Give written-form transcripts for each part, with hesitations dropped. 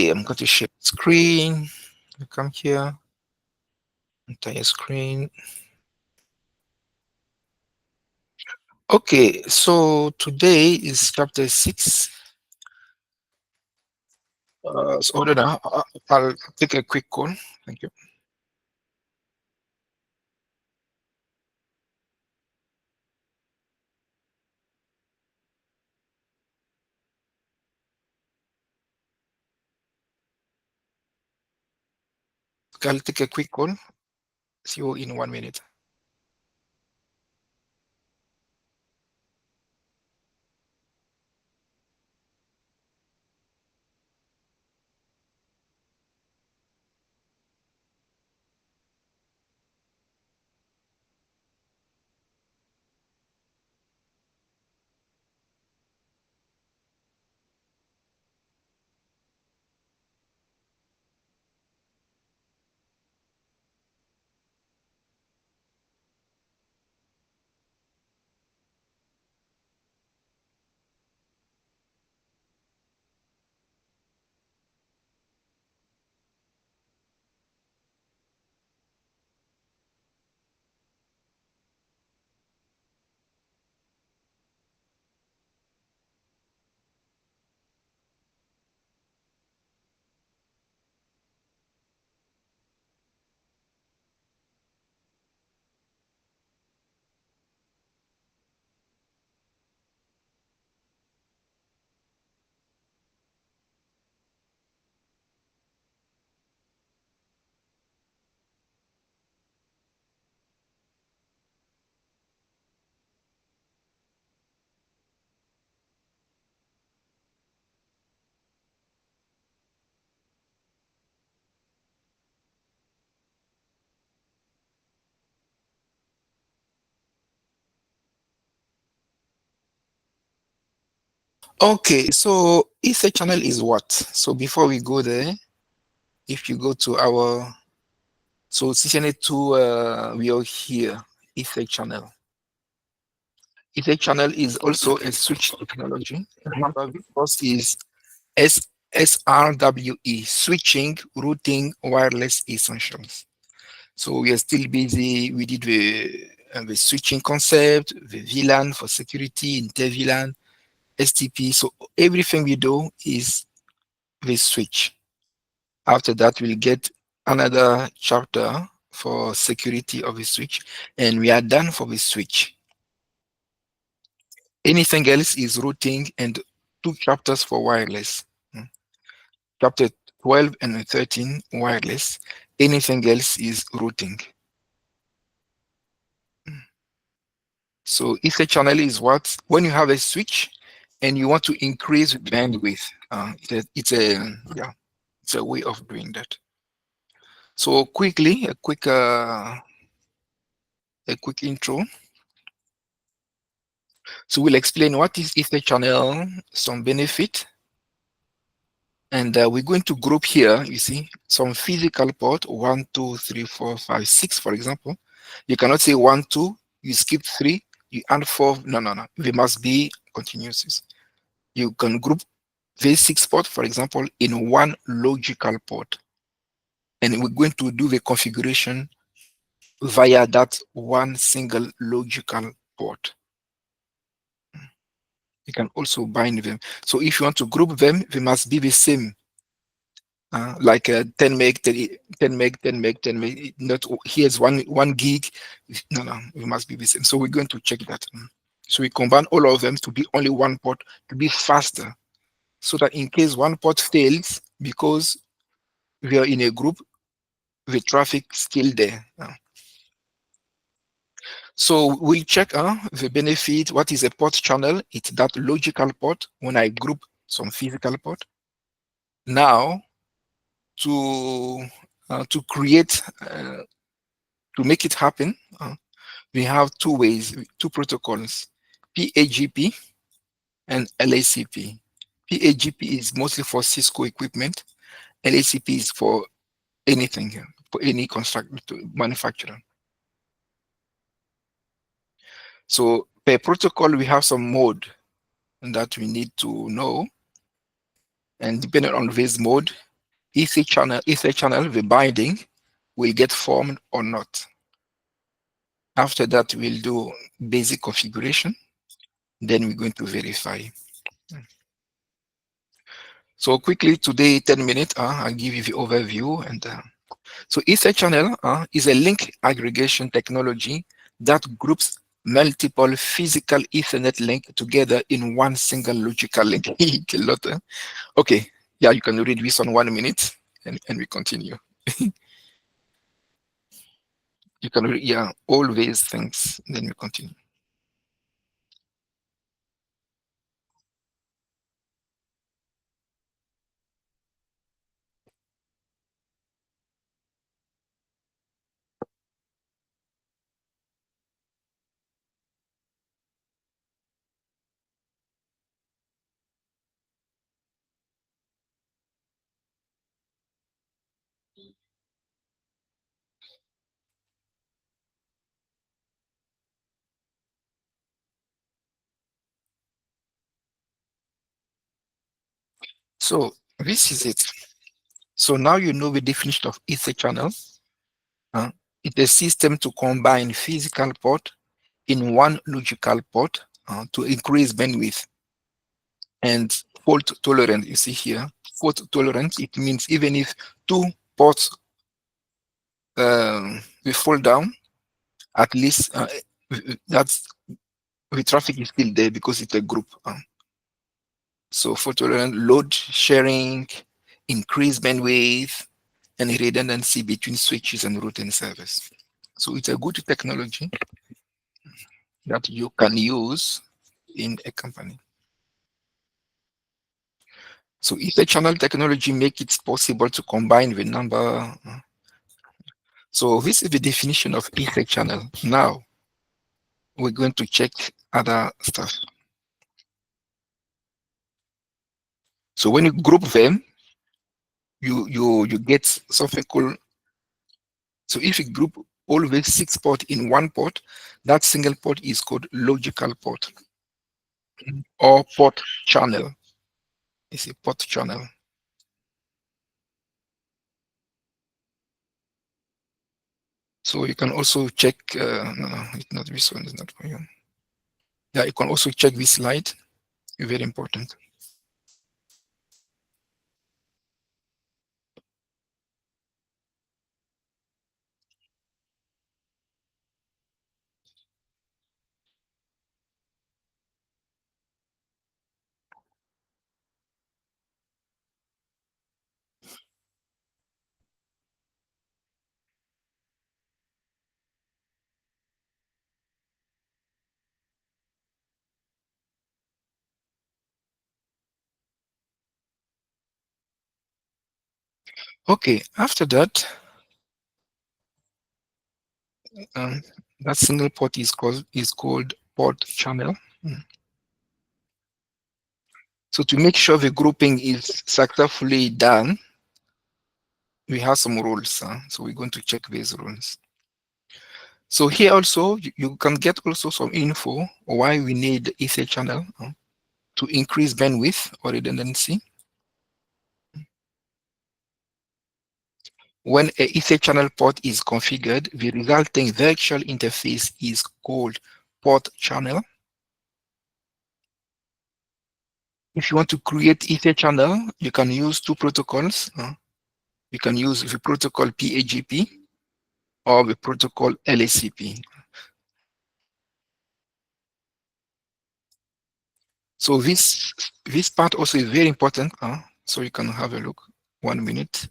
Okay, I'm going to share screen. Come here. Entire screen. Okay, so today is chapter 6. So hold on, I'll take a quick call. Thank you. Okay, I'll take a quick call. See you in 1 minute. Okay, so Etherchannel is what? So before we go there, if you go to our CCNA2, we are here, Etherchannel. Etherchannel is also a switch technology. Remember, first is SRWE, switching, routing, wireless essentials. So we are still busy. We did the switching concept, the VLAN for security, inter-VLAN, STP. So everything we do is the switch. After that, we'll get another chapter for security of the switch, and we are done for the switch. Anything else is routing and 2 chapters for wireless. Chapter 12 and 13, wireless. Anything else is routing. So Etherchannel is what? When you have a switch and you want to increase bandwidth, it's a way of doing that. So quickly, a quick intro. So we'll explain what is Etherchannel, some benefit, and we're going to group here. You see some physical port 1, 2, 3, 4, 5, 6, for example. You cannot say 1, 2. You skip 3. You add 4. No, no, no. They must be continuous. You can group these 6 ports, for example, in one logical port. And we're going to do the configuration via that one single logical port. You can also bind them. So if you want to group them, they must be the same. Like 10 meg, 10 meg, 10 meg, 10 meg. Not here's one gig. No, no, we must be the same. So we're going to check that. So we combine all of them to be only one port to be faster, so that in case one port fails because we are in a group, the traffic still there. So we'll check the benefit. What is a port channel? It's that logical port when I group some physical port. Now, to create, to make it happen, we have 2 ways, 2 protocols, PAGP and LACP. PAGP is mostly for Cisco equipment. LACP is for anything, for any manufacturer. So per protocol, we have some mode that we need to know. And depending on this mode, Etherchannel, the binding will get formed or not. After that, we'll do basic configuration. Then we're going to verify. So quickly today, 10 minutes, I'll give you the overview. And so Etherchannel is a link aggregation technology that groups multiple physical Ethernet link together in one single logical link. A lot, okay, yeah, you can read this on 1 minute and we continue. You can read, yeah, all these things, then we continue. So this is it. So now you know the definition of Etherchannel. Uh, it's a system to combine physical port in one logical port to increase bandwidth and fault tolerant. You see here, fault tolerant, it means even if two ports will fall down, at least that's the traffic is still there because it's a group. So fault tolerant, load sharing, increased bandwidth, and redundancy between switches and routing servers. So it's a good technology that you can use in a company. So Etherchannel technology makes it possible to combine the number. So this is the definition of Etherchannel. Now we're going to check other stuff. So when you group them, you get something called. So if you group all the 6 ports in one port, that single port is called logical port or port channel. It's a port channel. So you can also check. No, it's not this one. It's not for you. Yeah, you can also check this slide. Very important. Okay, after that, um, that single port is called port channel. So to make sure the grouping is successfully done, we have some rules. So we're going to check these rules. So here also, you can get also some info why we need Etherchannel to increase bandwidth or redundancy. When a Etherchannel port is configured, the resulting virtual interface is called port channel. If you want to create Etherchannel, you can use two protocols. You can use the protocol PAGP or the protocol LACP. So this part also is very important. So you can have a look. 1 minute.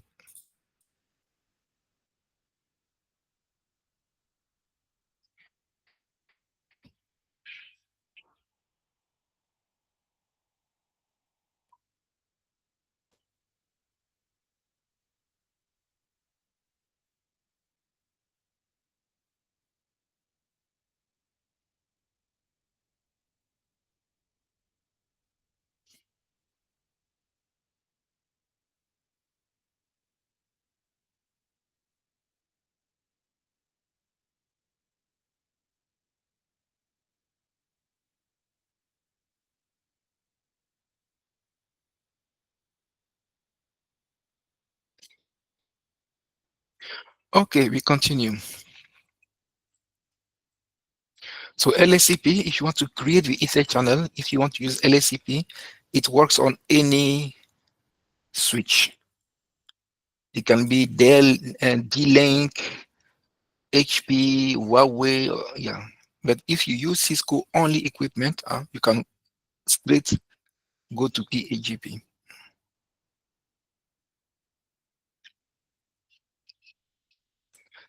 Okay, we continue. So LSCP, if you want to create the Ether channel, if you want to use LSCP, it works on any switch. It can be Dell and D-Link, HP, Huawei, yeah. But if you use Cisco only equipment, you can straight go to PAGP.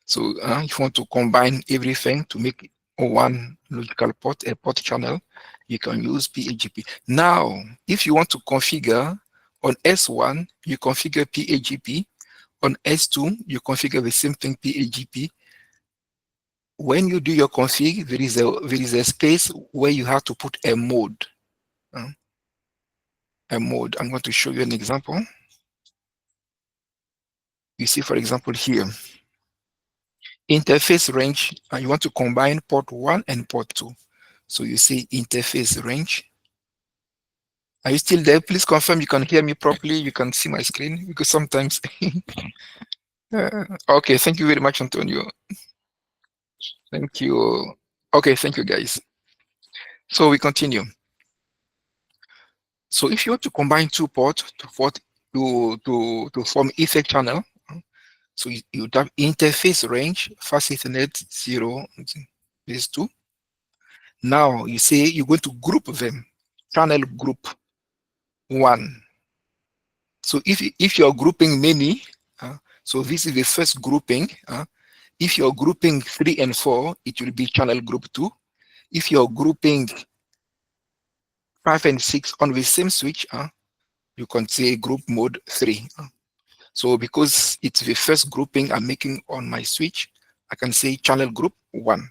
So if you want to combine everything to make one logical port, a port channel, you can use PAGP. Now, if you want to configure on S1, you configure PAGP. On S2, you configure the same thing, PAGP. When you do your config, there is a space where you have to put a mode. uh, a mode. I'm going to show you an example. You see, for example, here, interface range, and you want to combine port 1 and port 2. So you see interface range. Are you still there? Please confirm you can hear me properly. You can see my screen because sometimes. Okay, thank you very much, Antonio. Thank you. Okay, thank you, guys. So we continue. So if you want to combine two ports to form Ether channel, so you have interface range, fast Ethernet 0, these two. Now you say you're going to group them, channel group 1. So if you're grouping many, so this is the first grouping. If you're grouping 3 and 4, it will be channel group 2. If you're grouping 5 and 6 on the same switch, you can say group mode 3. So because it's the first grouping I'm making on my switch, I can say channel group 1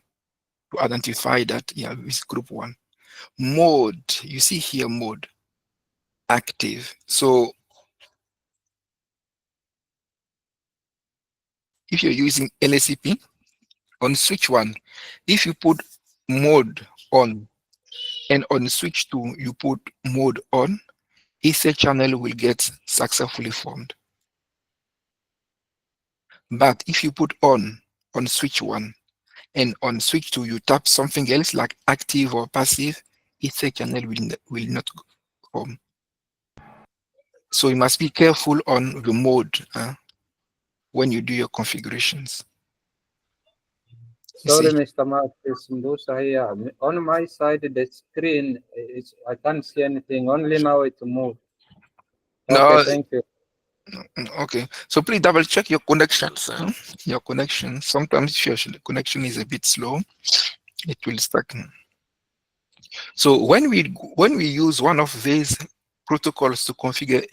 to identify that, yeah, this group 1. Mode, you see here mode, active. So if you're using LSCP on switch 1, if you put mode on and on switch 2 you put mode on, Ether channel will get successfully formed. But if you put on switch 1 and on switch 2 you tap something else like active or passive, Ether channel will not form. So you must be careful on the mode when you do your configurations. You Sorry, see? Mr. Marcus Mbusa here. On my side, the screen is I can't see anything. Only now it moved. Okay, No, thank you. okay. So please double check your connections. Your connection. Sometimes if your connection is a bit slow, it will stuck. So when we use one of these protocols to configure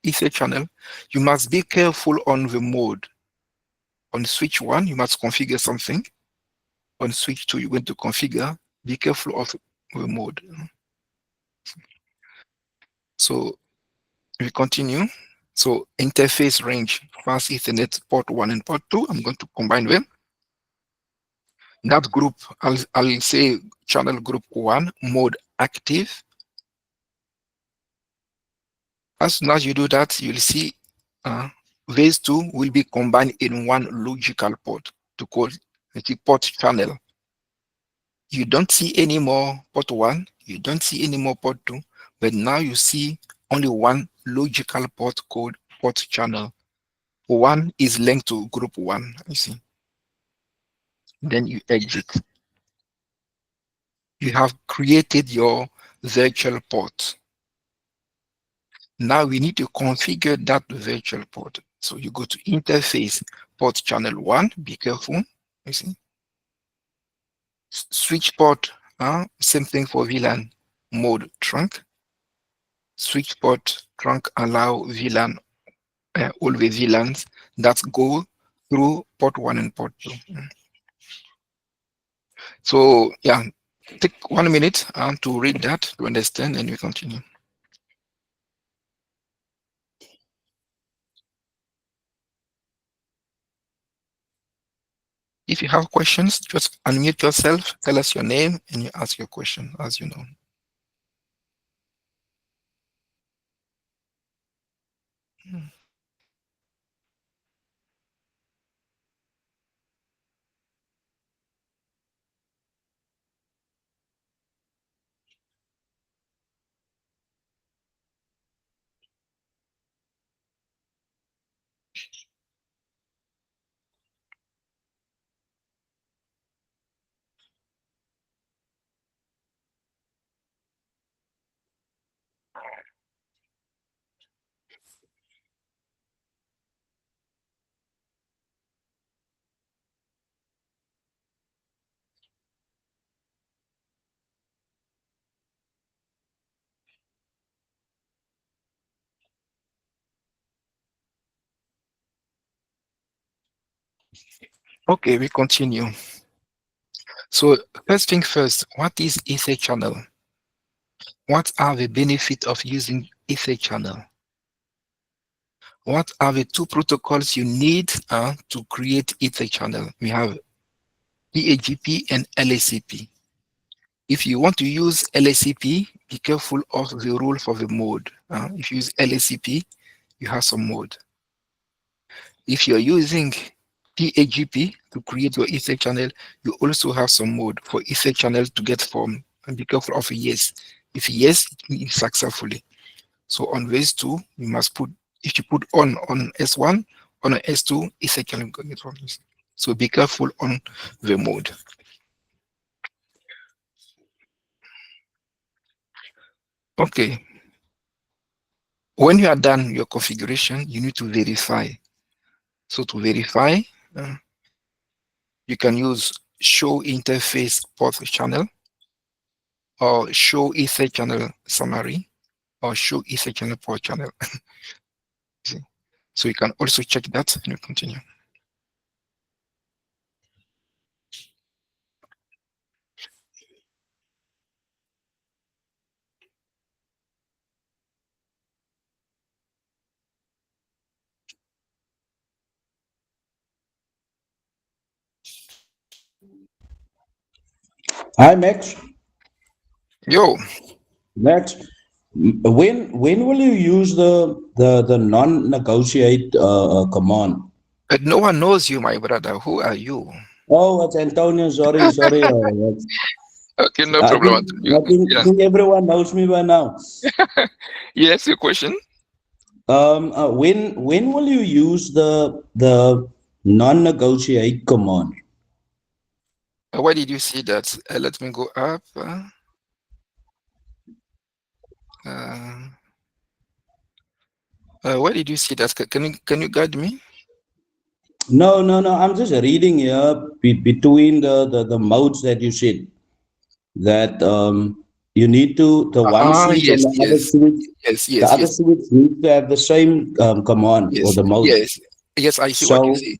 Ether channel, you must be careful on the mode. On switch 1, you must configure something. On switch 2, you're going to configure. Be careful of the mode. So we continue. So interface range, fast Ethernet port 1 and port 2. I'm going to combine them. That group, I'll say channel group 1, mode active. As soon as you do that, you'll see these two will be combined in one logical port to call the port channel. You don't see any more port 1, you don't see any more port 2, but now you see only one logical port called port channel. 1 is linked to group 1, you see. Then you exit. You have created your virtual port. Now we need to configure that virtual port. So you go to interface port channel 1, be careful, you see. Switch port, same thing for VLAN mode trunk. Switch port trunk allow VLAN, all the VLANs that go through port 1 and port 2. So yeah, take 1 minute to read that, to understand, and we continue. If you have questions, just unmute yourself, tell us your name, and you ask your question, as you know. Okay, we continue. So first thing first, what is Etherchannel? What are the benefits of using Etherchannel? What are the two protocols you need to create Etherchannel? We have PAGP and LACP. If you want to use LACP, be careful of the rule for the mode. If you use LACP, you have some mode. If you're using PAGP to create your Ether channel, you also have some mode for Ether channel to get formed. And be careful of yes. If yes, it means successfully. So on phase 2, you must put, if you put on S1, on S2, Ether channel will get formed. So be careful on the mode. Okay. When you are done your configuration, you need to verify. So to verify, uh, you can use show interface port channel or show Ether channel summary or show Ether channel port channel. So you can also check that and you continue. Hi, Max. Yo, Max, when will you use the non-negotiate command? but no one knows you, my brother. Who are you? Oh, it's Antonio. Sorry, sorry. Okay, no I problem. think I think, Yeah. think everyone knows me by now. Yes, your question. When will you use the non-negotiate command? Why did you see that? Let me go up. Uh, why did you see that? Can you guide me? No, no, no. I'm just reading here between the modes that you said that you need to the one switch and Yes, the other yes, switch. yes, The yes, other yes, switch needs to have the same command or yes, the mode. yes, yes. I see what you So see.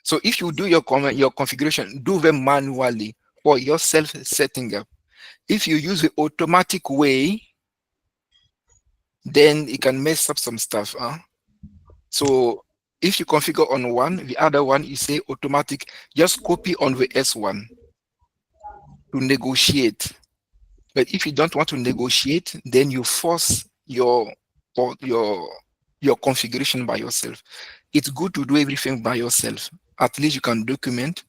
So if you do your configuration, do them manually for yourself setting up. If you use the automatic way, then it can mess up some stuff. So if you configure on one, the other one you say automatic, just copy on the S1 to negotiate. But if you don't want to negotiate, then you force your your configuration by yourself. It's good to do everything by yourself. At least you can document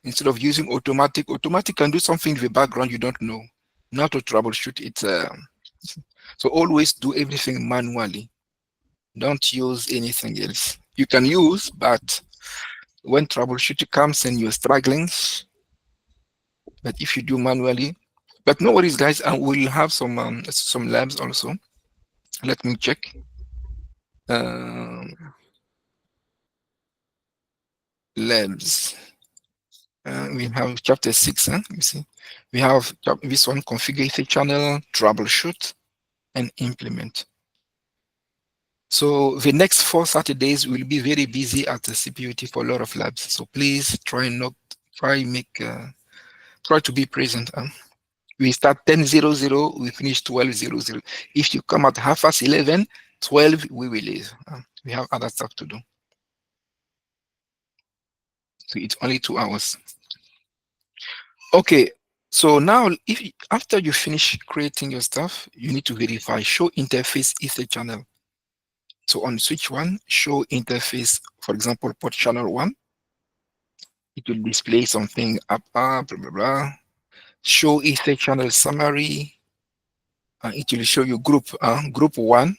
instead of using automatic. Automatic can do something in the background you don't know. Not to troubleshoot it. So always do everything manually. Don't use anything else. You can use, but when troubleshooting comes and you're struggling, but if you do manually, but no worries, guys. And we'll have some labs also. Let me check. Um, Labs. We have chapter 6. You see, we have this one: configure the channel, troubleshoot, and implement. So the next 4 Saturdays will be very busy at the CPUT for a lot of labs. So please try to be present. We start 10:00, we finish 12:00. If you come at 11:30, 12 we will leave. We have other stuff to do. So it's only 2 hours. Okay. So now, after you finish creating your stuff, you need to verify show interface Ether channel. So on switch one, show interface, for example, port channel 1. It will display something up, blah, blah, blah. Show Ether channel summary. It will show you group 1.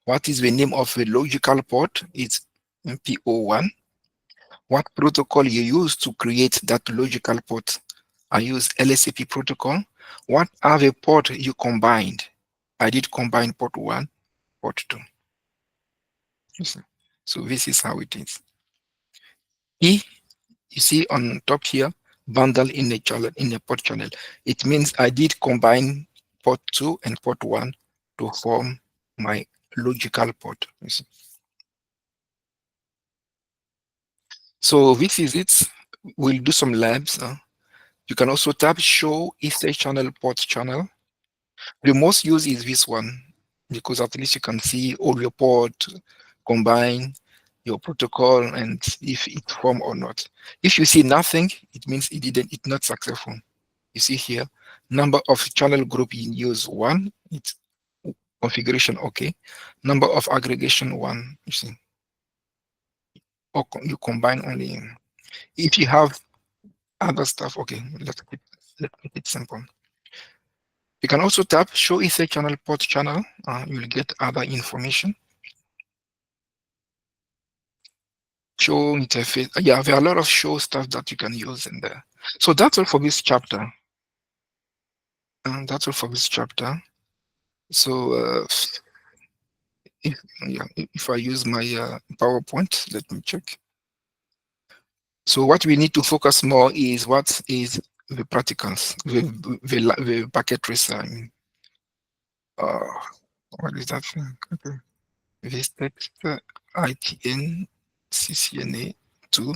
What is the name of the logical port? It's PO1. What protocol you use to create that logical port? I use LSAP protocol. What are the port you combined? I did combine port 1, port 2. You see? So this is how it is. E, you see on top here, bundle in a channel, in a port channel. It means I did combine port 2 and port 1 to form my logical port. You see? So this is it. We'll do some labs. You can also tap show Etherchannel port channel. The most used is this one because at least you can see all your port combine your protocol and if it form or not. If you see nothing, it means it's not successful. You see here, number of channel group in use 1, it's configuration okay. Number of aggregation 1, you see. Or you combine only. If you have other stuff, okay, let's make it simple. You can also tap show Etherchannel port channel. You will get other information. Show interface. Yeah, there are a lot of show stuff that you can use in there. So that's all for this chapter. And that's all for this chapter. So if I use my PowerPoint, let me check. So what we need to focus more is what is the practicals, the packet tracer. What is that thing? Okay. This text ITN CCNA2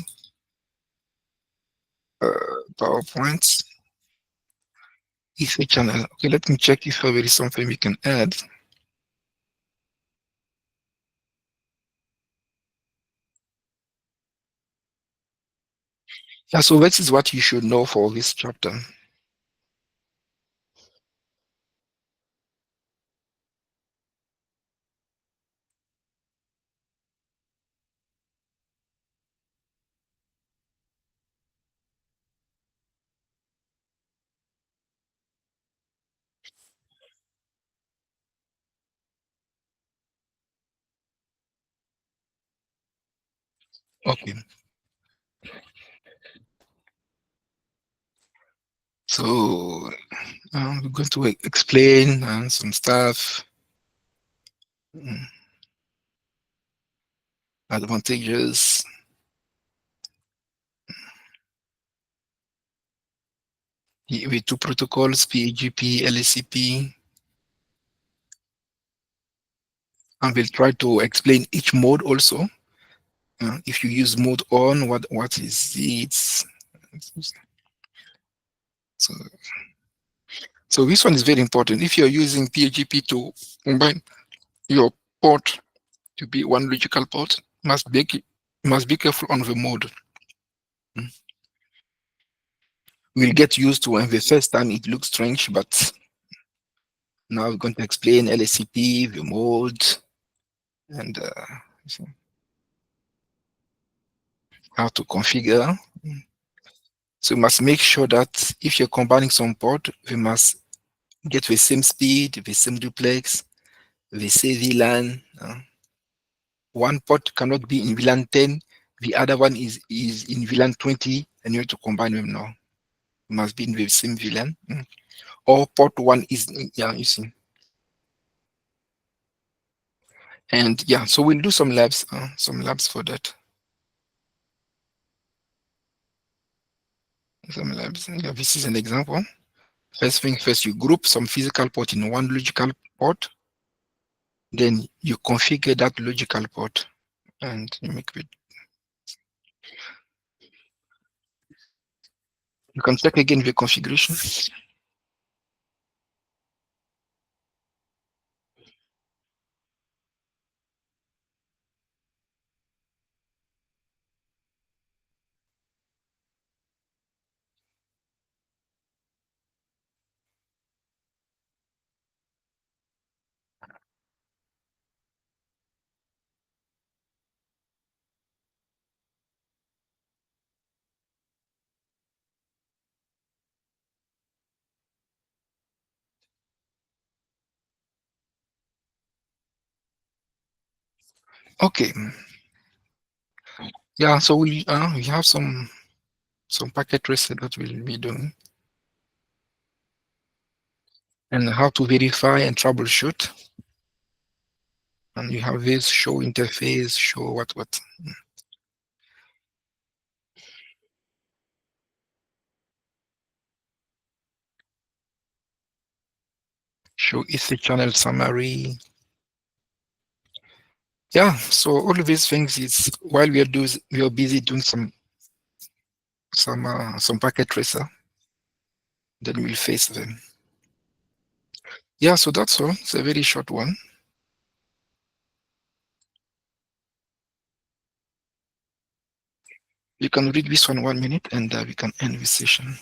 PowerPoint Etherchannel. Okay, let me check if there is something we can add. Yeah, so this is what you should know for this chapter. Okay. So I'm going to explain some stuff. Advantages. With two protocols, PGP, LACP. And we'll try to explain each mode also. If you use mode on, what is it? So this one is very important. If you're using PGP to combine your port to be one logical port, must be careful on the mode. We'll get used to when the first time it looks strange, but now we're going to explain LACP, the mode, and how to configure. So you must make sure that if you're combining some port, we must get the same speed, the same duplex, the same VLAN. One port cannot be in VLAN 10, the other one is in VLAN 20, and you have to combine them now. It must be in the same VLAN. Or port 1 is, yeah, you see. And yeah, so we'll do some labs for that. Some labs. Yeah, this is an example. First thing first, you group some physical port in one logical port. Then you configure that logical port and you make it. You can check again the configuration. Okay. Yeah, so we have some packet tracer that we'll be doing, and how to verify and troubleshoot. And you have this show interface, show what. Show Etherchannel summary. Yeah, so all of these things is while we are busy doing some some packet tracer. Then we'll face them. Yeah, so that's all. It's a very short one. You can read this one 1 minute, and we can end this session.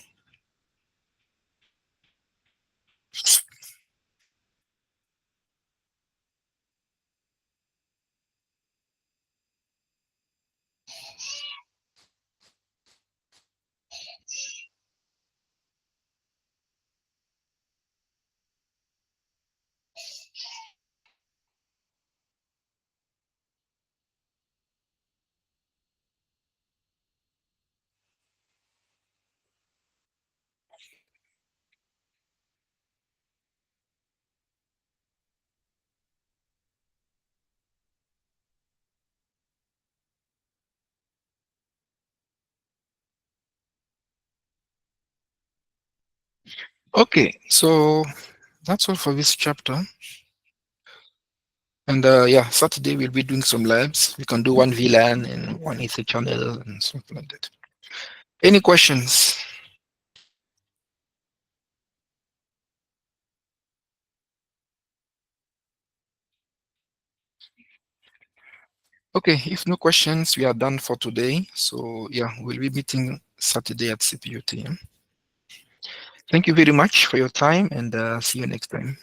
Okay, so that's all for this chapter. And yeah, Saturday we'll be doing some labs. We can do one VLAN and one Etherchannel and something like that. Any questions? Okay, if no questions, we are done for today. So yeah, we'll be meeting Saturday at CPU team. Thank you very much for your time, and see you next time.